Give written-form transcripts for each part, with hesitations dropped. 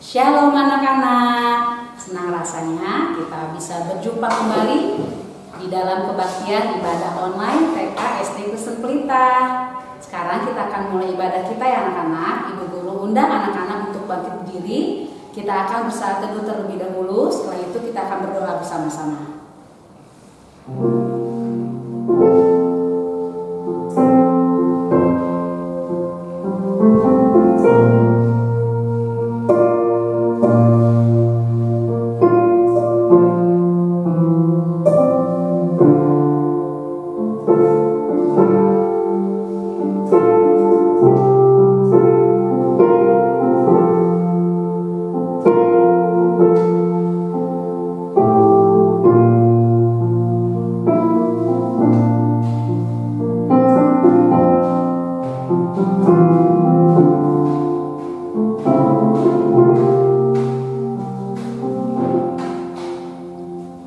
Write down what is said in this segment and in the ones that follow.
Shalom anak-anak, senang rasanya kita bisa berjumpa kembali di dalam kebaktian ibadah online TK SD Kristen Pelita. Sekarang kita akan mulai ibadah kita ya anak-anak. Ibu guru undang anak-anak untuk bangkit berdiri. Kita akan bersaat teduh terlebih dahulu, setelah itu kita akan berdoa bersama-sama.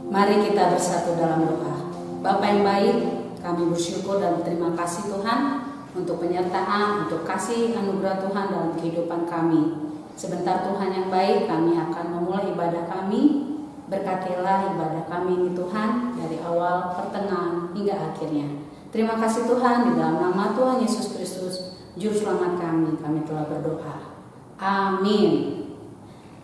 Mari kita bersatu dalam doa. Bapa yang baik, kami bersyukur dan berterima kasih Tuhan untuk penyertaan, untuk kasih anugerah Tuhan dalam kehidupan kami. Sebentar Tuhan yang baik, kami akan memulai ibadah kami. Berkatilah ibadah kami ini Tuhan, dari awal, pertengahan, hingga akhirnya. Terima kasih Tuhan, di dalam nama Tuhan Yesus Kristus, Juru Selamat kami telah berdoa. Amin.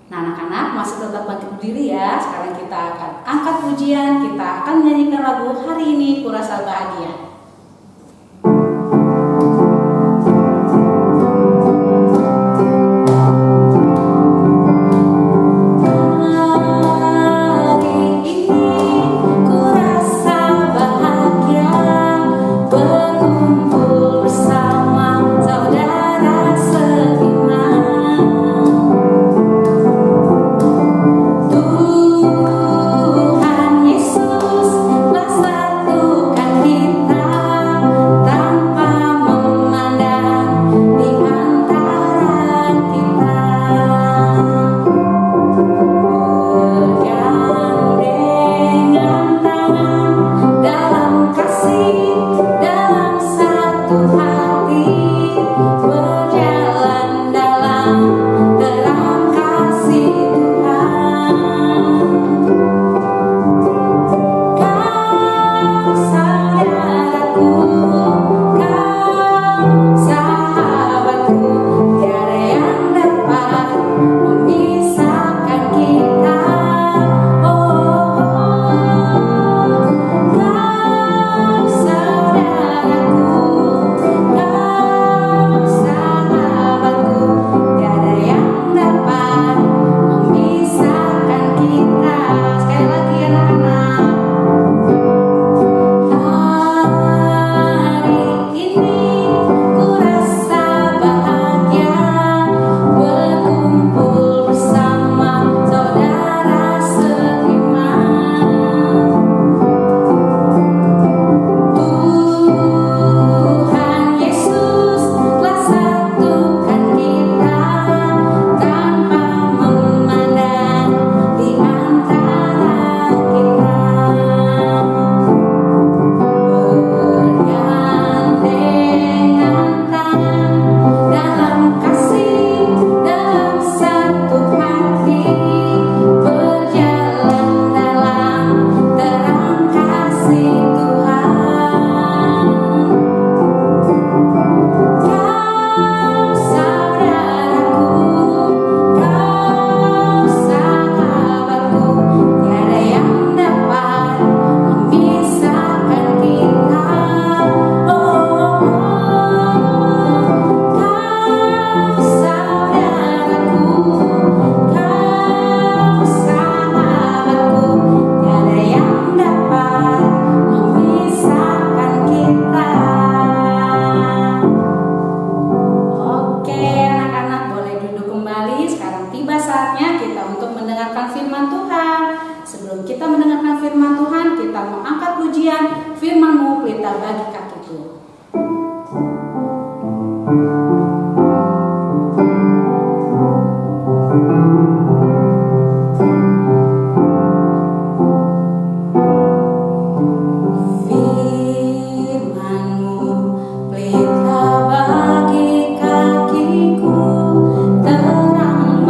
Nah anak-anak masih tetap bangkit berdiri ya. Sekarang kita akan angkat pujian. Kita akan menyanyikan lagu Hari Ini Kurasa Bahagia. Pelita bagi kakiku, terang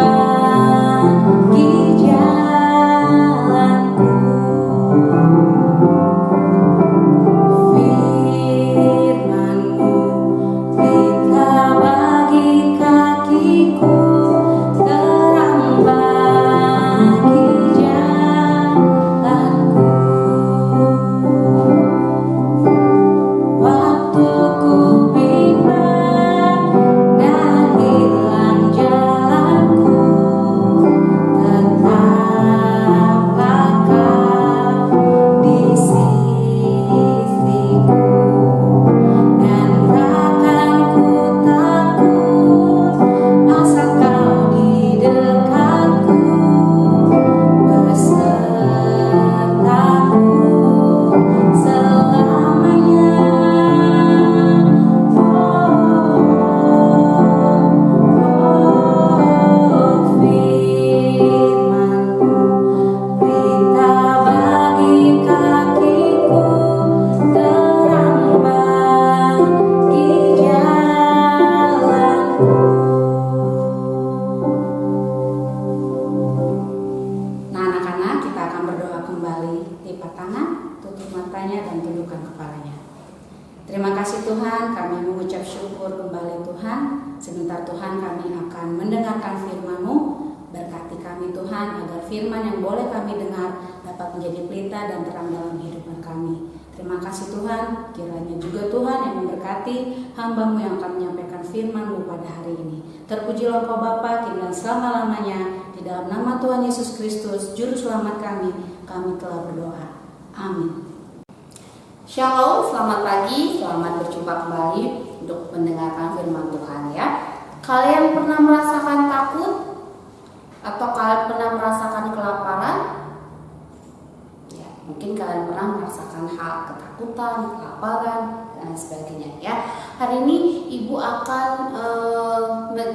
firman yang boleh kami dengar dapat menjadi pelita dan terang dalam kehidupan kami. Terima kasih Tuhan, kiranya juga Tuhan yang memberkati hamba-Mu yang akan menyampaikan firman-Mu pada hari ini. Terpujilah Engkau Bapa, kini dan selama-lamanya. Di dalam nama Tuhan Yesus Kristus, Juru Selamat kami telah berdoa. Amin. Shalom, selamat pagi, selamat berjumpa kembali untuk mendengarkan firman Tuhan ya. Kalian pernah merasakan takut? Atau kalian pernah merasakan kelaparan? Mungkin kalian pernah merasakan hal ketakutan, kelaparan, dan sebagainya ya. Hari ini Ibu akan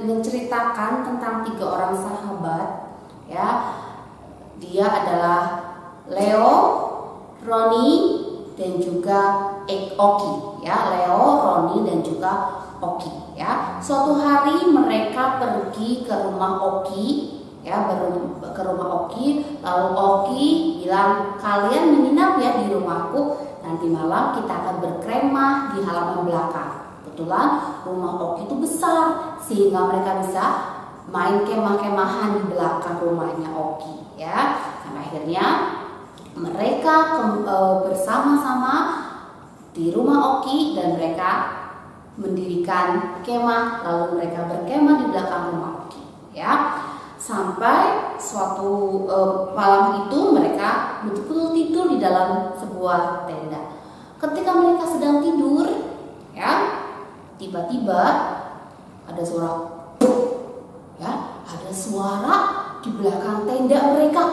menceritakan tentang 3 orang sahabat ya. Dia adalah Leo, Roni, dan juga Oki ya. Leo, Roni, dan juga Oki ya. Suatu hari mereka pergi ke rumah Oki ya, ke rumah Oki. Lalu Oki bilang, kalian menginap ya di rumahku, nanti malam kita akan berkemah di halaman belakang. Kebetulan rumah Oki itu besar sehingga mereka bisa main kemah-kemahan di belakang rumahnya Oki ya. Sampai akhirnya mereka bersama-sama di rumah Oki dan mereka mendirikan kemah, lalu mereka berkemah di belakang rumah Oki ya. Sampai suatu malam itu mereka betul-betul tidur di dalam sebuah tenda. Ketika mereka sedang tidur, ya, tiba-tiba ada suara, ya, ada suara di belakang tenda mereka,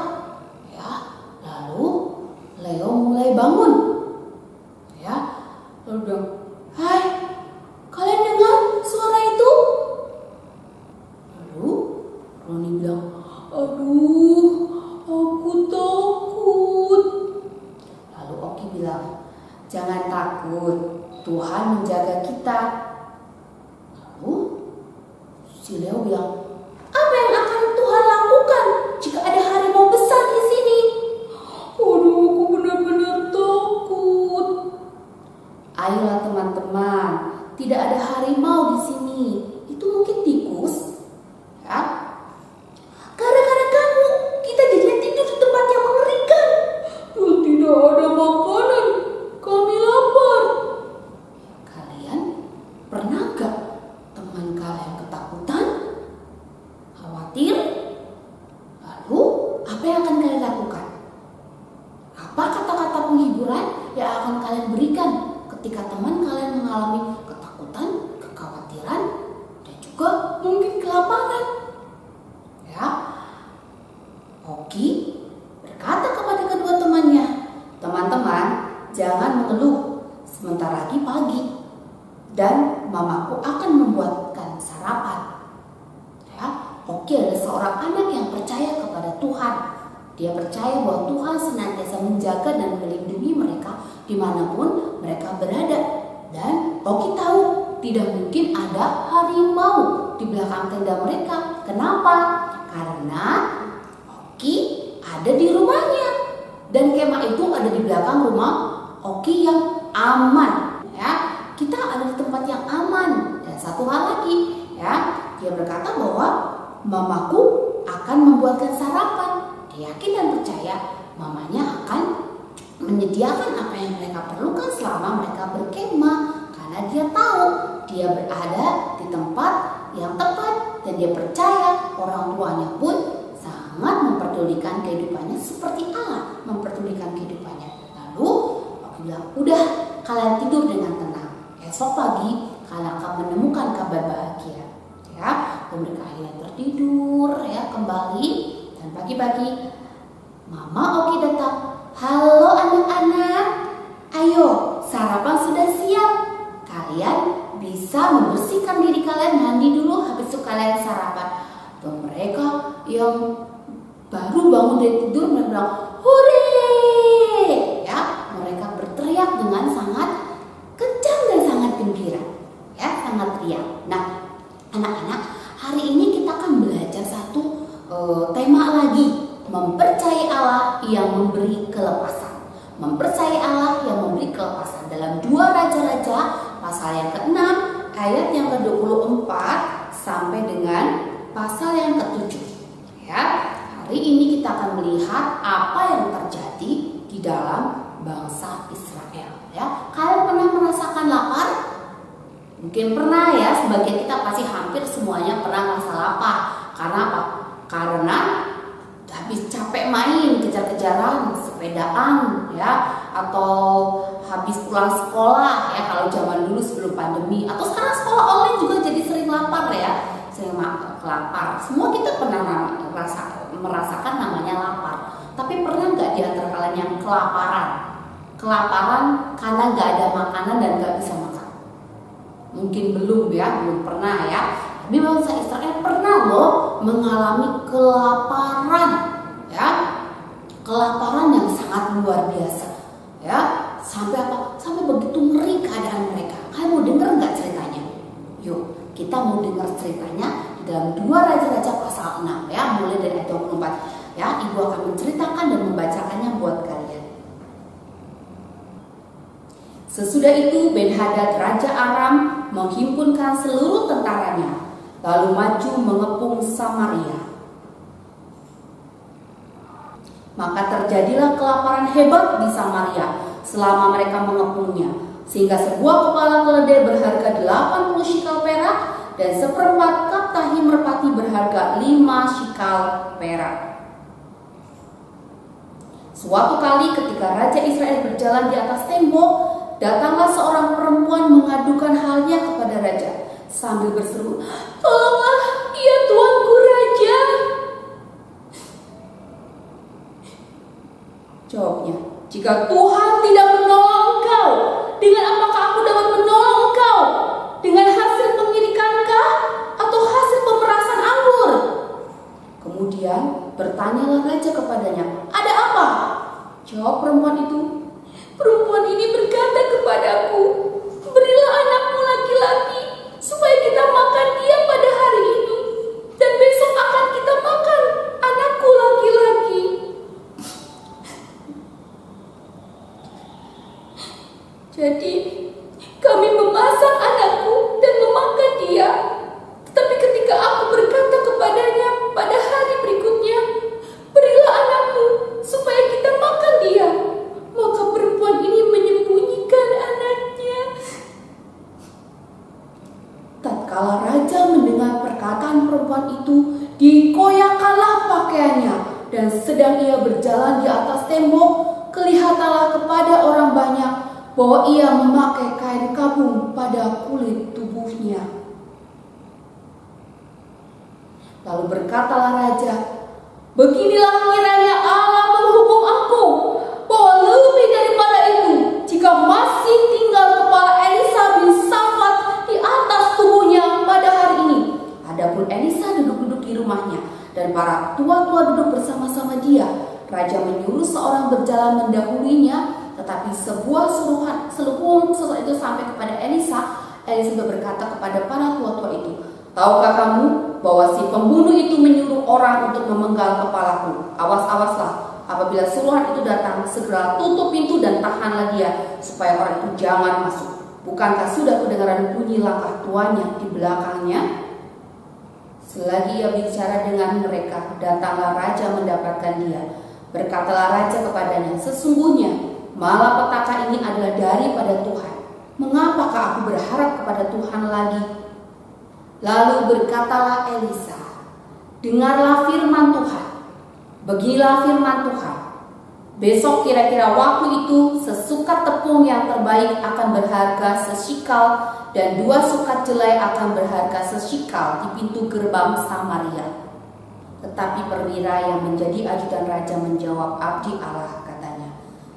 ya. Lalu Leo mulai bangun, ya, lalu bilang, hai, kalian dengar suara itu? Roni bilang, aduh, aku takut. Lalu Oki bilang, jangan takut, Tuhan menjaga kita. Lalu si Leo bilang, apa yang akan Tuhan lakukan jika ada harimau besar di sini? Aduh, aku benar-benar takut. Ayolah teman-teman, tidak ada harimau di sini. Itu mungkin tikus, ya. Gara-gara kamu, kita jadinya tidur di tempat yang mengerikan. Tidak ada makanan, kami lapar. Kalian pernah gak teman kalian ketakutan, khawatir? Lalu apa yang akan kalian lakukan? Apa kata-kata penghiburan yang akan kalian berikan ketika teman kalian mengalami ketakutan, kekhawatiran, dan juga mungkin kelaparan? Ya, Oki berkata kepada kedua temannya, teman-teman, jangan mengeluh, sebentar lagi pagi dan mamaku akan membuatkan sarapan. Ya, Oki adalah seorang anak yang percaya kepada Tuhan. Dia percaya bahwa Tuhan senantiasa menjaga dan melindungi mereka dimanapun mereka berada. Dan Oki tahu tidak mungkin ada harimau di belakang tenda mereka. Kenapa? Karena Oki ada di rumahnya dan kemah itu ada di belakang rumah Oki yang aman ya. Kita ada di tempat yang aman. Dan satu hal lagi ya, dia berkata bahwa mamaku akan membuatkan sarapan. Dia yakin dan percaya mamanya akan menyediakan apa yang mereka perlukan selama mereka berkemah, karena dia tahu dia berada di tempat yang tepat dan dia percaya orang tuanya pun sangat memperdulikan kehidupannya seperti Allah memperdulikan kehidupannya. Lalu aku bilang, udah, kalian tidur dengan tenang. Esok pagi kalian akan menemukan kabar bahagia. Ya, dan mereka akhirnya tertidur ya kembali. Dan pagi-pagi Mama Oki datang. Halo anak-anak, ayo sarapan sudah siap. Kalian bisa membersihkan diri kalian, mandi dulu, habis itu kalian sarapan. Dan mereka yang baru bangun dari tidur mereka bilang, hore! Ya, mereka berteriak dengan sangat kencang dan sangat gembira. Ya, sangat riang. Nah, anak-anak, hari ini kita akan belajar satu tema lagi. Mempercayai Allah yang memberi kelepasan. Mempercayai Allah yang memberi kelepasan. Dalam 2 Raja-Raja pasal yang ke-6 ayat yang ke-24 sampai dengan pasal yang ke-7. Ya, hari ini kita kita akan melihat apa yang terjadi di dalam bangsa Israel. Ya, kalian pernah merasakan lapar? Mungkin pernah ya, sebagian kita pasti hampir semuanya pernah merasa lapar. Karena apa? Karena habis capek main, kejar-kejaran, sepedaan, ya, atau habis pulang sekolah, ya, kalau zaman dulu sebelum pandemi, atau sekarang sekolah online juga jadi sering lapar ya, sering lapar. Semua kita pernah merasakan namanya lapar. Tapi pernah nggak di antara kalian yang kelaparan? Kelaparan karena nggak ada makanan dan nggak bisa makan? Mungkin belum ya, belum pernah ya. Tapi bangsa Israel pernah loh mengalami kelaparan, ya, kelaparan yang sangat luar biasa, ya. Sampai apa? Sampai begitu ngeri keadaan mereka. Kalian mau dengar nggak ceritanya? Yuk, kita mau dengar ceritanya di dalam 2 Raja-Raja pasal 6, ya, mulai dari ayat 24. Ya, Ibu akan menceritakan dan membacakannya buat kalian. Sesudah itu Ben-Hadad Raja Aram menghimpunkan seluruh tentaranya, lalu maju mengepung Samaria. Maka terjadilah kelaparan hebat di Samaria selama mereka mengepungnya, sehingga sebuah kepala keledai berharga 80 shikal perak dan 1/4 kap tahi merpati berharga 5 shikal perak. Suatu kali ketika Raja Israel berjalan di atas tembok, datanglah seorang perempuan mengadukan halnya kepada raja sambil berseru, "Tolonglah, ya tuanku raja." Jawabnya, "Jika Tuhan tidak menolong engkau, dengan apakah aku dapat menolong engkau? Dengan hasil pengirikankah atau hasil pemerasan anggur?" Kemudian bertanyalah raja kepadanya, "Ada apa?" Jawab perempuan itu, "Perempuan ini berkata kepadaku, berilah anakmu laki-laki supaya kita makan dia pada hari ini, dan besok akan kita makan anakku laki-laki." Jadi kami memasak anakku dan memakan dia. Tetapi ketika aku berkata kepadanya pada hari berikutnya, berilah anakmu supaya kita makan dia, maka perempuan ini menyembunyikan anaknya. Tatkala raja mendengar perkataan perempuan itu, dikoyakkanlah pakaiannya, dan sedang ia berjalan di atas tembok, kelihatanlah kepada orang banyak bahwa ia memakai kain kabung pada kulit tubuhnya. Lalu berkatalah raja, "Beginilah kiranya Allah menghukum aku, bahwa lebih daripada itu, jika masih tinggal kepala Elisa bin Safat di atas tubuhnya pada hari ini." Adapun Elisa duduk-duduk di rumahnya, dan para tua-tua duduk bersama-sama dia. Raja menyuruh seorang berjalan mendahuluinya, tetapi sebuah seruan itu sampai kepada Elisa. Elisa berkata kepada para tua-tua itu, "Tahukah kamu bahwa si pembunuh itu menyuruh orang untuk memenggal kepalaku? Awas-awaslah, apabila suruhan itu datang, segera tutup pintu dan tahanlah dia, supaya orang itu jangan masuk. Bukankah sudah kedengaran bunyi langkah tuannya di belakangnya?" Selagi ia bicara dengan mereka, datanglah raja mendapatkan dia. Berkatalah raja kepadanya, "Sesungguhnya malapetaka ini adalah daripada Tuhan. Mengapakah aku berharap kepada Tuhan lagi?" Lalu berkatalah Elisa, "Dengarlah firman Tuhan. Beginilah firman Tuhan. Besok kira-kira waktu itu, sesukat tepung yang terbaik akan berharga seshikal, dan 2 sukat jelai akan berharga seshikal di pintu gerbang Samaria." Tetapi perwira yang menjadi ajudan raja menjawab, "Abdi Allah," katanya,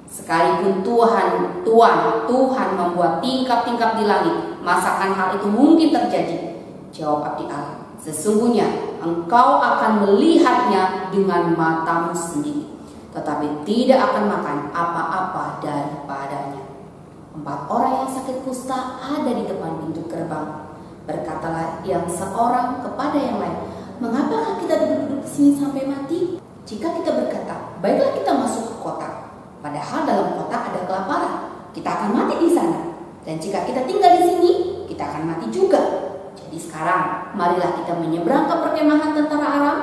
"sekalipun Tuhan membuat tingkap-tingkap di langit, masakan hal itu mungkin terjadi?" Jawab abdi Allah, "Sesungguhnya engkau akan melihatnya dengan matamu sendiri, tetapi tidak akan makan apa-apa daripadanya." 4 orang yang sakit kusta ada di depan pintu gerbang. Berkatalah yang seorang kepada yang lain, "Mengapakah kita duduk-duduk di sini sampai mati? Jika kita berkata, baiklah kita masuk ke kota, padahal dalam kota ada kelaparan, kita akan mati di sana. Dan jika kita tinggal di sini, kita akan mati juga. Jadi sekarang, marilah kita menyeberang ke perkemahan tentara Aram.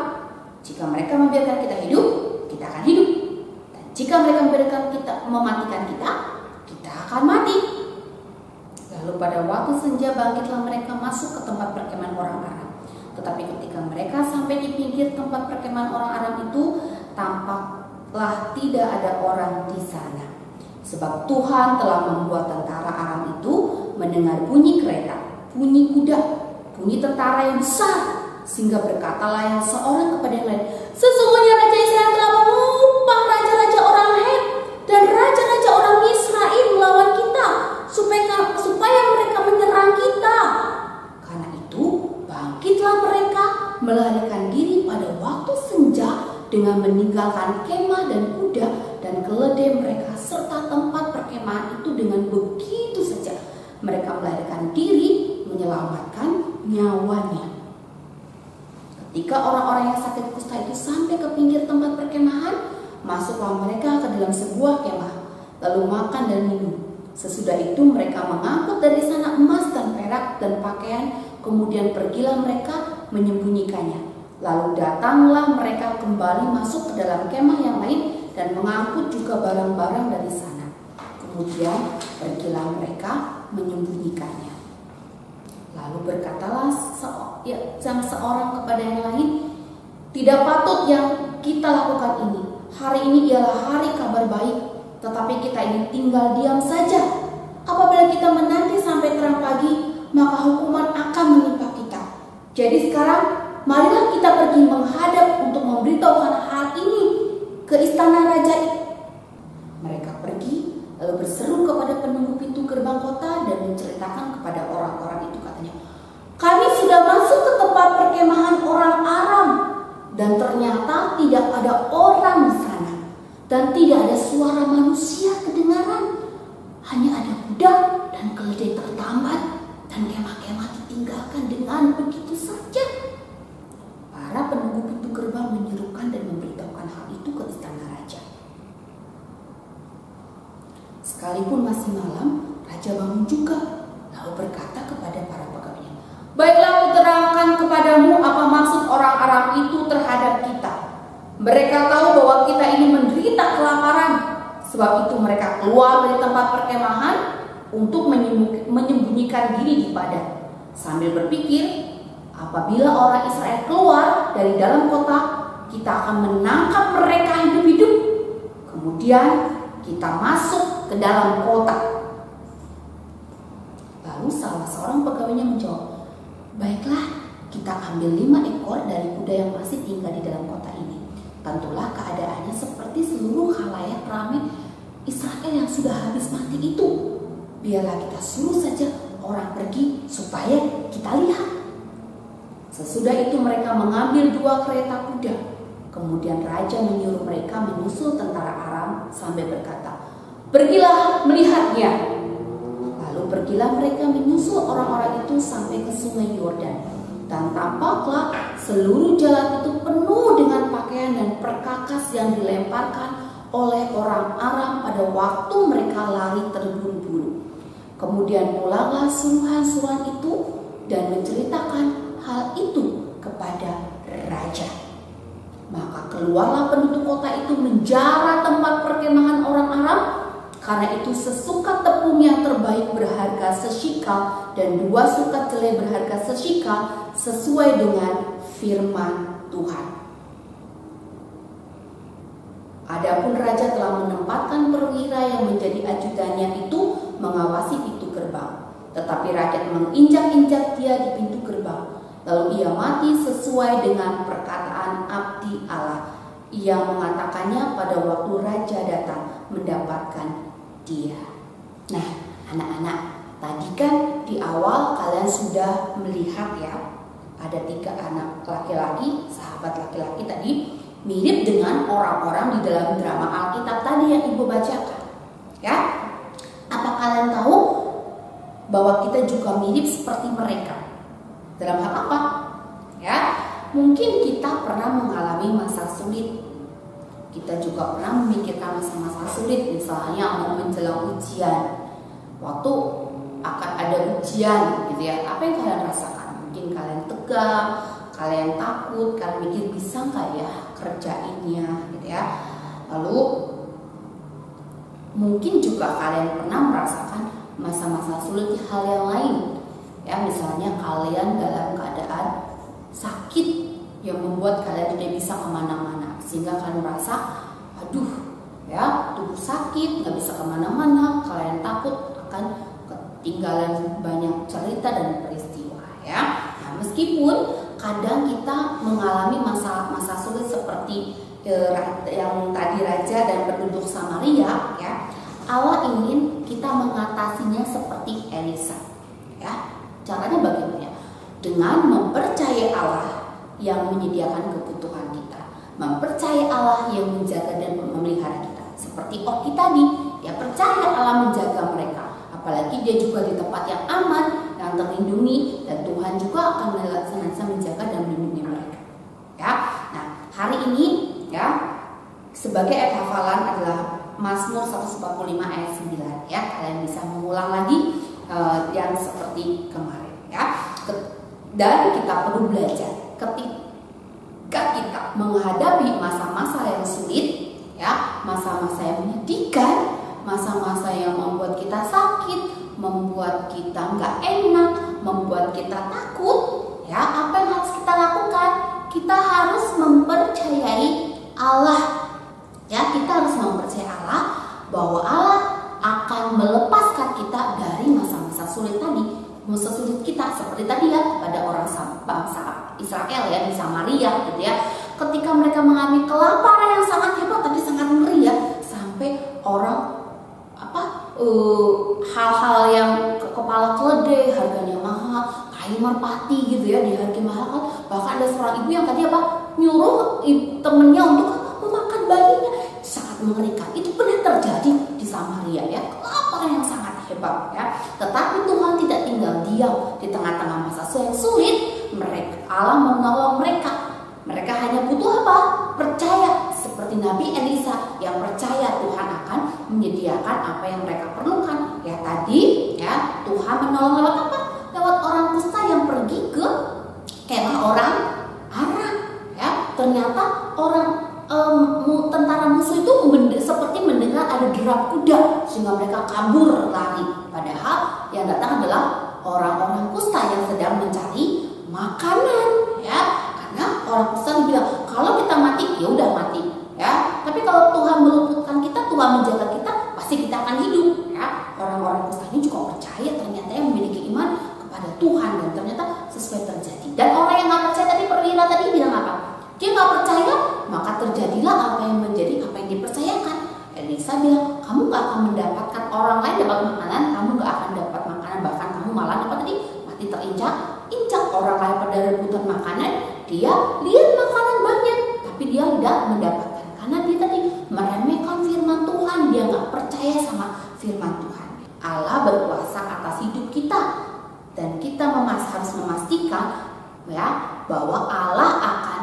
Jika mereka membiarkan kita hidup, Jika mereka mematikan kita, kita akan mati. Lalu pada waktu senja bangkitlah mereka masuk ke tempat perkemahan orang Aram. Tetapi ketika mereka sampai di pinggir tempat perkemahan orang Aram itu, tampaklah tidak ada orang di sana. Sebab Tuhan telah membuat tentara Aram itu mendengar bunyi kereta, bunyi kuda, bunyi tentara yang besar, sehingga berkatalah yang seorang kepada yang lain, sesungguhnya Raja Israel telah mengupah raja-raja orang Het dan raja-raja orang Israel melawan kita, supaya mereka menyerang kita. Karena itu bangkitlah mereka melarikan diri pada waktu senja dengan meninggalkan kemah dan kuda dan keledai mereka serta tempat perkemahan itu dengan begitu saja. Mereka melarikan diri menyelamatkan nyawanya. Ketika orang-orang yang sakit kusta itu sampai ke pinggir tempat perkemahan, masuklah mereka ke dalam sebuah kemah, lalu makan dan minum. Sesudah itu mereka mengangkut dari sana emas dan perak dan pakaian, kemudian pergilah mereka menyembunyikannya. Lalu datanglah mereka kembali masuk ke dalam kemah yang lain dan mengangkut juga barang-barang dari sana. Kemudian pergilah mereka menyembunyikannya. Lalu berkatalah seorang kepada yang lain, tidak patut yang kita lakukan ini. Hari ini ialah hari kabar baik, tetapi kita ini tinggal diam saja. Apabila kita menanti sampai terang pagi, maka hukuman akan menimpa kita. Jadi sekarang marilah kita pergi menghadap untuk memberitahukan hal ini ke istana raja. Mereka pergi lalu berseru kepada penunggu pintu gerbang kota dan menceritakan kepada orang-orang itu, katanya, kami sudah masuk ke tempat perkemahan orang Aram dan ternyata tidak ada orang di sana dan tidak ada suara manusia kedengaran, hanya ada kuda dan keledai tertambat dan kemah-kemah ditinggalkan dengan begitu saja. Para penunggu pintu gerbang menyerukan dan memberitahukan hal itu ke istana raja. Sekalipun masih malam, raja bangun juga, lalu berkata kepada para pegawainya, baiklah, kuterangkan kepadamu apa maksud orang Aram itu terhadap kita. Mereka tahu bahwa kita ini menderita kelaparan, sebab itu mereka keluar dari tempat perkemahan untuk menyembunyikan diri di padang, sambil berpikir, apabila orang Israel keluar dari dalam kota, kita akan menangkap mereka hidup-hidup. Kemudian kita masuk ke dalam kota. Lalu salah seorang pegawainya menjawab, baiklah, kita ambil 5 ekor dari kuda yang masih tinggal di dalam kota ini. Tentulah keadaannya seperti seluruh khalayak ramai Israel yang sudah habis mati itu. Biarlah kita suruh saja orang pergi supaya kita lihat. Sesudah itu mereka mengambil 2 kereta kuda. Kemudian raja menyuruh mereka menyusul tentara Aram sambil berkata, pergilah melihatnya. Lalu pergilah mereka menyusul orang-orang itu sampai ke sungai Yordan. Dan tampaklah seluruh jalan itu penuh dengan pakaian dan perkakas yang dilemparkan oleh orang Aram pada waktu mereka lari terburu-buru. Kemudian pulanglah suruhan-suruhan itu dan menceritakan hal itu kepada raja. Maka keluarlah penduduk kota itu menjara tempat perkemahan orang Aram, karena itu sesukat tepung yang terbaik berharga seshikal dan 2 sukat jelai berharga seshikal sesuai dengan firman Tuhan. Adapun raja telah menempatkan perwira yang menjadi ajudannya itu mengawasi pintu gerbang. Tetapi rakyat menginjak-injak dia di pintu gerbang. Lalu ia mati sesuai dengan perkataan abdi Allah. Ia mengatakannya pada waktu raja datang mendapatkan dia. Nah, anak-anak, tadi kan di awal kalian sudah melihat ya, ada 3 anak laki-laki, sahabat laki-laki tadi, mirip dengan orang-orang di dalam drama Alkitab tadi yang Ibu bacakan. Ya, apa kalian tahu bahwa kita juga mirip seperti mereka? Dalam hal apa? Ya, mungkin kita pernah mengalami masa sulit. Kita juga pernah memikirkan masa-masa sulit, misalnya mau menjelang ujian. Waktu akan ada ujian gitu ya, apa yang kalian rasakan? Mungkin kalian tegang, kalian takut, kalian mikir bisa nggak ya kerjainnya gitu ya. Lalu mungkin juga kalian pernah merasakan masa-masa sulit hal yang lain. Ya, misalnya kalian dalam keadaan sakit yang membuat kalian tidak bisa kemana-mana, sehingga kalian merasa, aduh, ya tubuh sakit, nggak bisa kemana-mana. Kalian takut akan ketinggalan banyak cerita dan peristiwa. Ya, nah, meskipun kadang kita mengalami masa-masa sulit seperti yang tadi raja dan penduduk Samaria, ya, Allah ingin kita mengatasinya seperti Elisa. Ya, caranya bagaimana? Dengan mempercayai Allah yang menyediakan kebutuhan kita, mempercayai Allah yang menjaga dan memelihara kita. Seperti Oki tadi, dia percaya Allah menjaga mereka, apalagi dia juga di tempat yang aman, yang terlindungi, dan Tuhan juga akan senantiasa menjaga dan melindungi mereka. Ya, nah hari ini, ya, sebagai ayat hafalan adalah Mazmur 145 ayat 9. Ya, kalian bisa mengulang lagi yang seperti kemarin. Ya, dan kita perlu belajar ketika kita menghadapi masa-masa yang sulit, ya, masa-masa yang menyedihkan, masa-masa yang membuat kita sakit, membuat kita nggak enak, membuat kita takut. Ya, apa yang harus kita lakukan? Kita harus mempercayai Allah. Ya, kita harus mempercayai Allah bahwa Allah akan melepaskan kita dari masa-masa sulit tadi. Masa sulit kita seperti tadi ya, kepada orang bangsa Israel ya di Samaria gitu ya. Ketika mereka mengalami kelaparan yang sangat hebat tadi, sangat ngeri ya, sampai orang hal-hal yang kepala keledai harganya mahal, kayu merpati gitu ya, dihargai mahal kan. Bahkan ada seorang ibu yang tadi nyuruh temennya untuk memakan bayinya. Sangat mengerikan. Itu pernah terjadi di Samaria ya, kelaparan yang sangat hebat ya. Tetapi Tuhan tidak tinggal diam di tengah-tengah masa yang sulit. Allah menolong mereka. Mereka hanya butuh apa? Percaya, seperti Nabi Elisa yang percaya Tuhan akan menyediakan apa yang mereka perlukan. Ya tadi ya, Tuhan menolong lewat apa? Lewat orang kusta yang pergi ke kemah orang Aram. Ya, ternyata tentara musuh itu seperti mendengar ada derap kuda, sehingga mereka kabur lari. Padahal yang datang adalah orang-orang kusta yang sedang mencari makanan. Ya, karena orang kusta bilang, kalau kita mati, ya udah mati. Ya, tapi kalau Tuhan meluputkan kita, Tuhan menjaga kita, pasti kita akan hidup. Ya, orang-orang kusta ini juga percaya ternyata yang memiliki iman kepada Tuhan, dan ternyata sesuai terjadi. Dan orang yang nggak percaya tadi, perwira tadi bilang apa? Dia nggak percaya, maka terjadilah apa yang menjadi apa yang dipercayakan. Elisa bilang, kamu nggak akan mendapatkan, orang lain dapat makanan, kamu nggak akan dapat makanan, bahkan kamu malah dapat tadi mati terinjak. Orang lain pada rebutan makanan, dia lihat makanan banyak, tapi dia tidak mendapatkan karena dia tadi meremehkan firman Tuhan. Dia nggak percaya sama firman Tuhan. Allah berkuasa atas hidup kita, dan kita harus memastikan ya bahwa Allah akan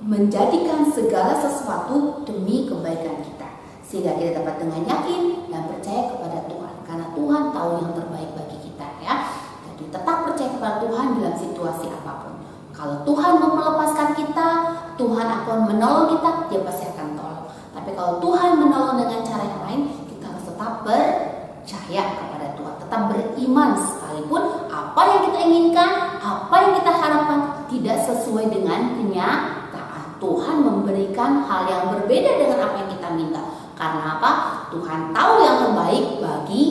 menjadikan segala sesuatu demi kebaikan kita, sehingga kita dapat dengan yakin dan percaya kepada Tuhan, karena Tuhan tahu yang terbaik bagi kita ya. Jadi tetap percaya kepada Tuhan dalam situasi apapun. Kalau Tuhan mau melepaskan kita, Tuhan akan menolong kita, dia pasti akan tolong. Tapi kalau Tuhan menolong dengan cara yang lain, kita harus tetap percaya kepada Tuhan, tetap beriman, sekalipun apa yang kita inginkan, apa yang kita harapkan tidak sesuai dengan kenyataan. Tuhan memberikan hal yang berbeda dengan apa yang kita minta. Karena apa? Tuhan tahu yang terbaik bagi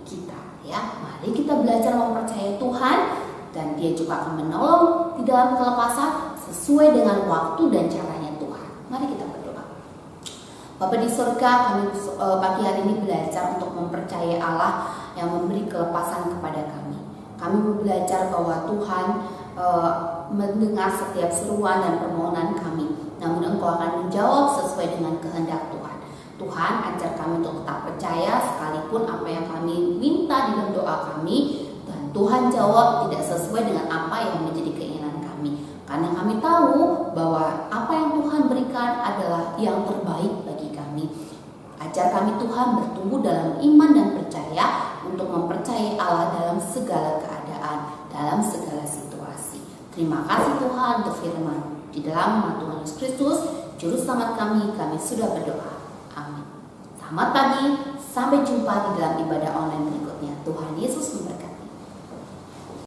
kita ya. Mari kita belajar mempercayai Tuhan, dan dia juga akan menolong di dalam kelepasan sesuai dengan waktu dan caranya Tuhan. Mari kita berdoa. Bapa di surga, kami pagi hari ini belajar untuk mempercayai Allah yang memberi kelepasan kepada kami. Kami belajar bahwa Tuhan mendengar setiap seruan dan permohonan kami, namun Engkau akan menjawab sesuai dengan kehendak Tuhan. Tuhan, ajar kami untuk tetap percaya sekalipun apa yang kami minta di dalam doa kami, dan Tuhan jawab tidak sesuai dengan apa yang menjadi keinginan kami. Karena kami tahu bahwa apa yang Tuhan berikan adalah yang terbaik bagi kami. Ajar kami Tuhan bertumbuh dalam iman dan percaya untuk mempercayai Allah dalam segala keadaan, dalam segala situasi. Terima kasih Tuhan untuk firman. Di dalam nama Tuhan Yesus Kristus, Juru Selamat kami sudah berdoa. Amin. Selamat pagi, sampai jumpa di dalam ibadah online berikutnya. Tuhan Yesus memberkati.